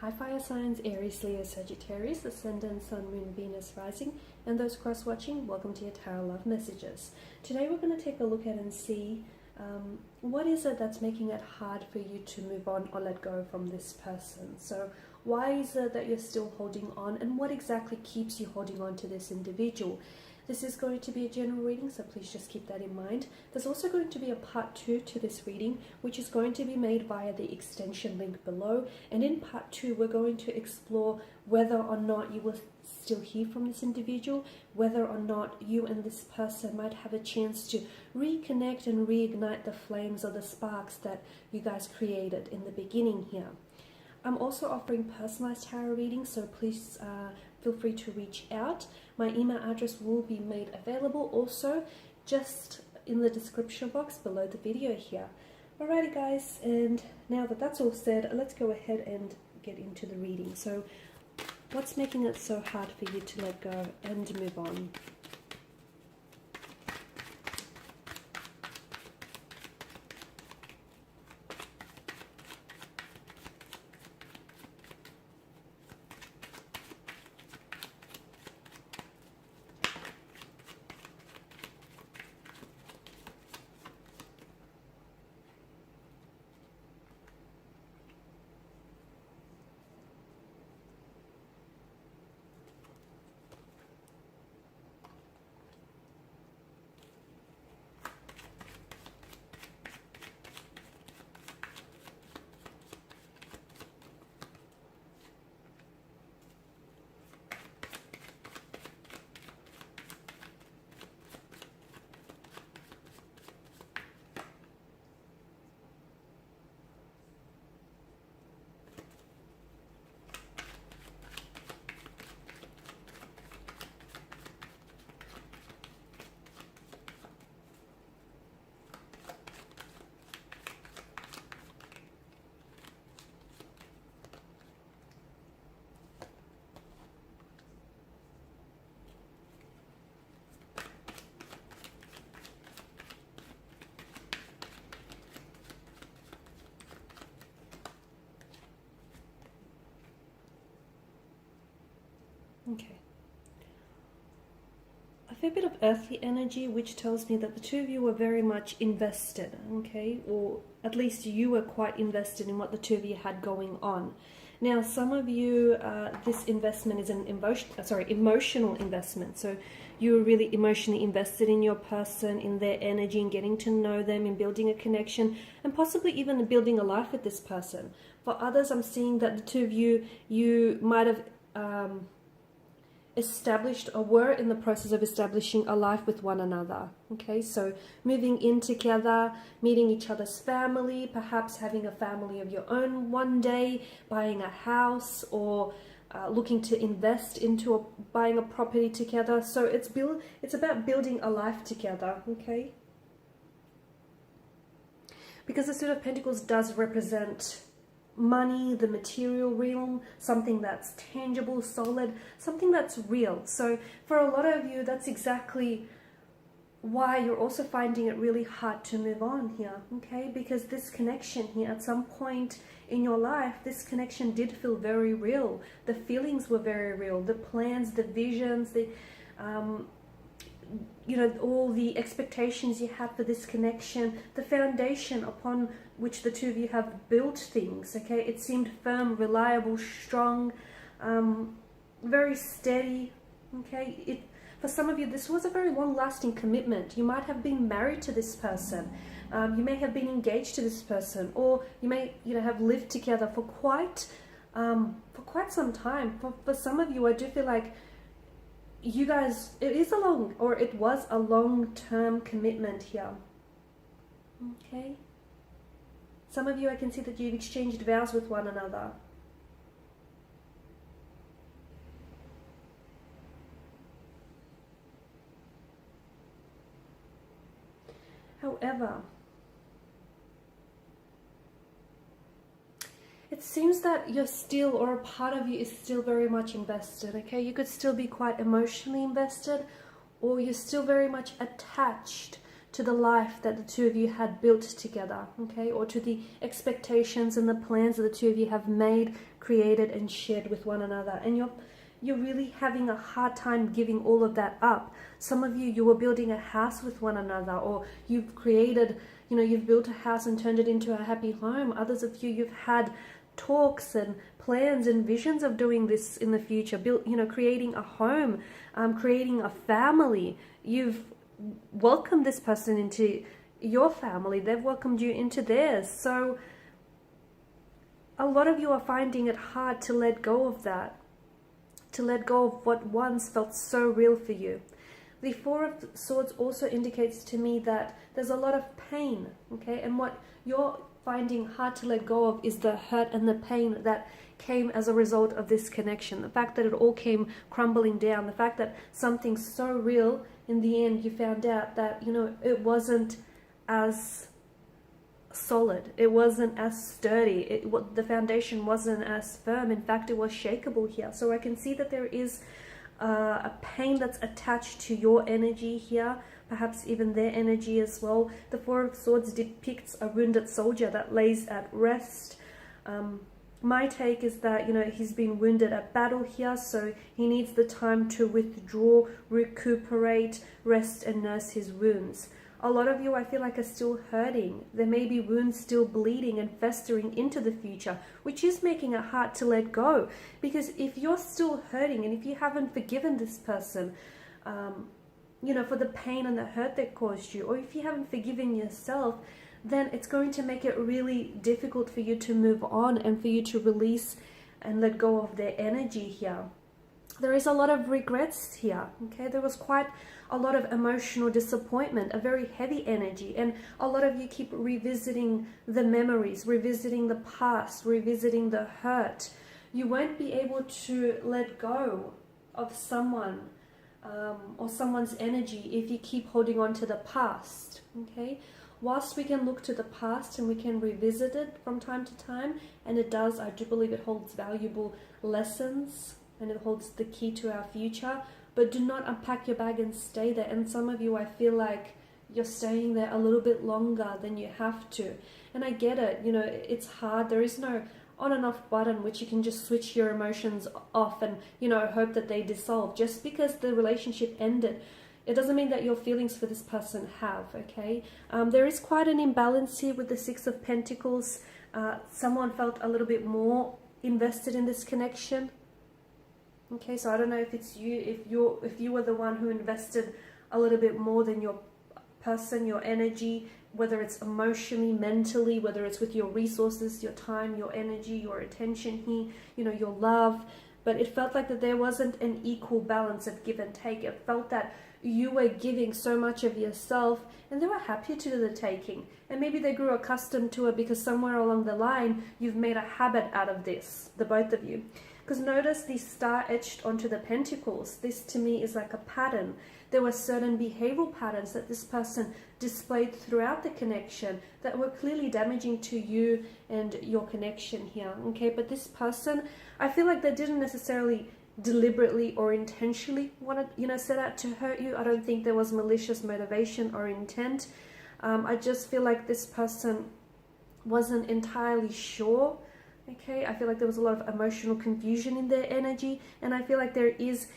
Hi fire signs, Aries, Leo, Sagittarius, Ascendant, Sun, Moon, Venus, Rising, and those cross-watching, welcome to your Tarot Love Messages. Today we're going to take a look at and see what is it that's making it hard for you to move on or let go from this person. So why is it that you're still holding on, and what exactly keeps you holding on to this individual? This is going to be a general reading, so please just keep that in mind. There's also going to be a part 2 to this reading, which is going to be made via the extension link below. And in part 2, we're going to explore whether or not you will still hear from this individual, whether or not you and this person might have a chance to reconnect and reignite the flames or the sparks that you guys created in the beginning here. I'm also offering personalized tarot readings, so please feel free to reach out. My email address will be made available also just in the description box below the video here. Alrighty guys, and now that that's all said, let's go ahead and get into the reading. So what's making it so hard for you to let go and move on? Okay. A fair bit of earthly energy, which tells me that the two of you were very much invested, okay? Or at least you were quite invested in what the two of you had going on. Now, some of you, this investment is an emotional investment. So you were really emotionally invested in your person, in their energy, in getting to know them, in building a connection, and possibly even building a life with this person. For others, I'm seeing that the two of you might have established or were in the process of establishing a life with one another. Okay, so moving in together, meeting each other's family, perhaps having a family of your own one day, buying a house, or looking to invest into buying a property together. So it's about building a life together. Okay, because the Suit of Pentacles does represent money, the material realm, something that's tangible, solid, something that's real. So for a lot of you, that's exactly why you're also finding it really hard to move on here, okay? Because this connection here, at some point in your life, this connection did feel very real. The feelings were very real. The plans, the visions, the you know, all the expectations you had for this connection, the foundation upon which the two of you have built things, okay? It seemed firm, reliable, strong, very steady, okay? For some of you, this was a very long-lasting commitment. You might have been married to this person. You may have been engaged to this person, or you may, you know, have lived together for quite some time. For some of you, I do feel like you guys, it was a long-term commitment here. Okay. Some of you, I can see that you've exchanged vows with one another. However, it seems that you're still, or a part of you is still very much invested, okay? You could still be quite emotionally invested, or you're still very much attached to the life that the two of you had built together, okay, or to the expectations and the plans that the two of you have made, created, and shared with one another. And you're really having a hard time giving all of that up. Some of you were building a house with one another, or you've created, you've built a house and turned it into a happy home. Others of you, you've had talks and plans and visions of doing this in the future, creating a home, creating a family. You've welcomed this person into your family. They've welcomed you into theirs. So a lot of you are finding it hard to let go of that, to let go of what once felt so real for you. The Four of Swords also indicates to me that there's a lot of pain, okay? And what you're finding hard to let go of is the hurt and the pain that came as a result of this connection. The fact that it all came crumbling down, the fact that something so real, in the end you found out that, it wasn't as solid, it wasn't as sturdy, the foundation wasn't as firm. In fact, it was shakeable here. So I can see that there is a pain that's attached to your energy here, perhaps even their energy as well. The Four of Swords depicts a wounded soldier that lays at rest. My take is that, he's been wounded at battle here, so he needs the time to withdraw, recuperate, rest, and nurse his wounds. A lot of you, I feel like, are still hurting. There may be wounds still bleeding and festering into the future, which is making it hard to let go. Because if you're still hurting and if you haven't forgiven this person, for the pain and the hurt that caused you, or if you haven't forgiven yourself, then it's going to make it really difficult for you to move on and for you to release and let go of their energy here. There is a lot of regrets here, okay? There was quite a lot of emotional disappointment, a very heavy energy, and a lot of you keep revisiting the memories, revisiting the past, revisiting the hurt. You won't be able to let go of someone or someone's energy if you keep holding on to the past, okay? Whilst we can look to the past and we can revisit it from time to time, and it does, I do believe it holds valuable lessons and it holds the key to our future, but do not unpack your bag and stay there. And some of you, I feel like you're staying there a little bit longer than you have to. And I get it, it's hard. There is no on and off button which you can just switch your emotions off and, hope that they dissolve. Just because the relationship ended, it doesn't mean that your feelings for this person have, okay? There is quite an imbalance here with the Six of Pentacles. Someone felt a little bit more invested in this connection. Okay, so I don't know if it's you, if you were the one who invested a little bit more than your person, your energy, whether it's emotionally, mentally, whether it's with your resources, your time, your energy, your attention here, your love. But it felt like that there wasn't an equal balance of give and take. It felt that you were giving so much of yourself and they were happy to do the taking. And maybe they grew accustomed to it because somewhere along the line, you've made a habit out of this, the both of you. Because notice the star etched onto the pentacles. This to me is like a pattern. There were certain behavioral patterns that this person displayed throughout the connection that were clearly damaging to you and your connection here. Okay, but this person, I feel like they didn't necessarily deliberately or intentionally want to, set out to hurt you. I don't think there was malicious motivation or intent. I just feel like this person wasn't entirely sure. Okay, I feel like there was a lot of emotional confusion in their energy, and I feel like there is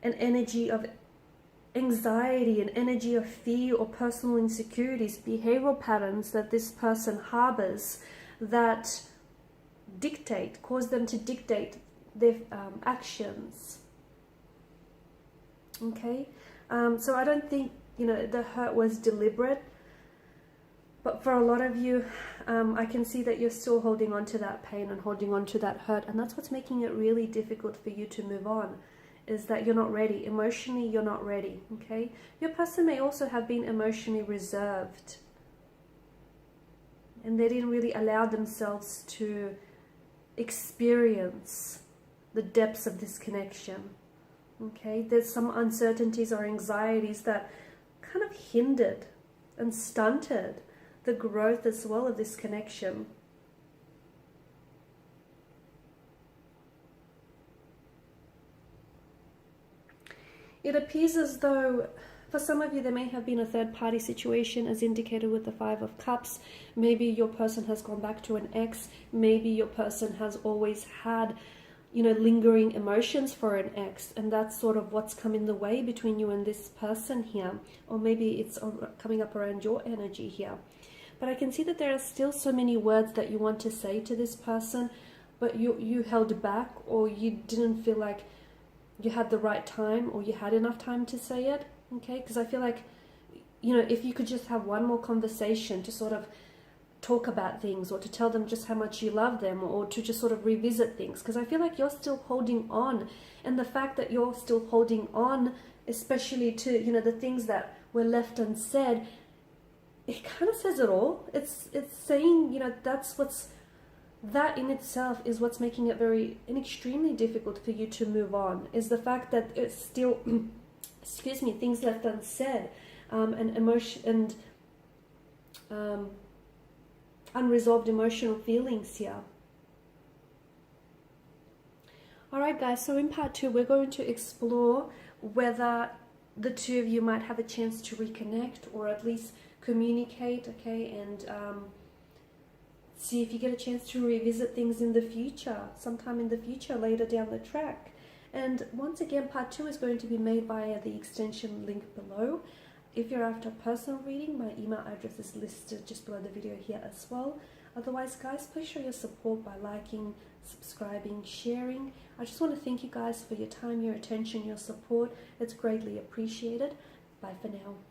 an energy of anxiety, an energy of fear or personal insecurities, behavioral patterns that this person harbors that cause them to dictate their actions. Okay, so I don't think, the hurt was deliberate. But for a lot of you, I can see that you're still holding on to that pain and holding on to that hurt. And that's what's making it really difficult for you to move on, is that you're not ready. Emotionally, you're not ready, okay? Your person may also have been emotionally reserved. And they didn't really allow themselves to experience the depths of this connection, okay? There's some uncertainties or anxieties that kind of hindered and stunted the growth as well of this connection. It appears as though For some of you, there may have been a third-party situation as indicated with the Five of Cups. Maybe your person has gone back to an ex. Maybe your person has always had, lingering emotions for an ex, and that's sort of what's come in the way between you and this person here. Or maybe it's coming up around your energy here. But I can see that there are still so many words that you want to say to this person, but you held back, or you didn't feel like you had the right time, or you had enough time to say it. Okay, because I feel like, if you could just have one more conversation to sort of talk about things, or to tell them just how much you love them, or to just sort of revisit things, because I feel like you're still holding on. And the fact that you're still holding on, especially to, the things that were left unsaid, it kind of says it all. It's saying, that in itself is what's making it extremely difficult for you to move on, is the fact that it's still things left unsaid, and emotion and unresolved emotional feelings here. Alright guys, so in part 2 we're going to explore whether the two of you might have a chance to reconnect, or at least communicate, okay, and see if you get a chance to revisit things in the future, sometime in the future, later down the track. And once again, part 2 is going to be made via the extension link below. If you're after a personal reading, my email address is listed just below the video here as well. Otherwise, guys, please show your support by liking, subscribing, sharing. I just want to thank you guys for your time, your attention, your support. It's greatly appreciated. Bye for now.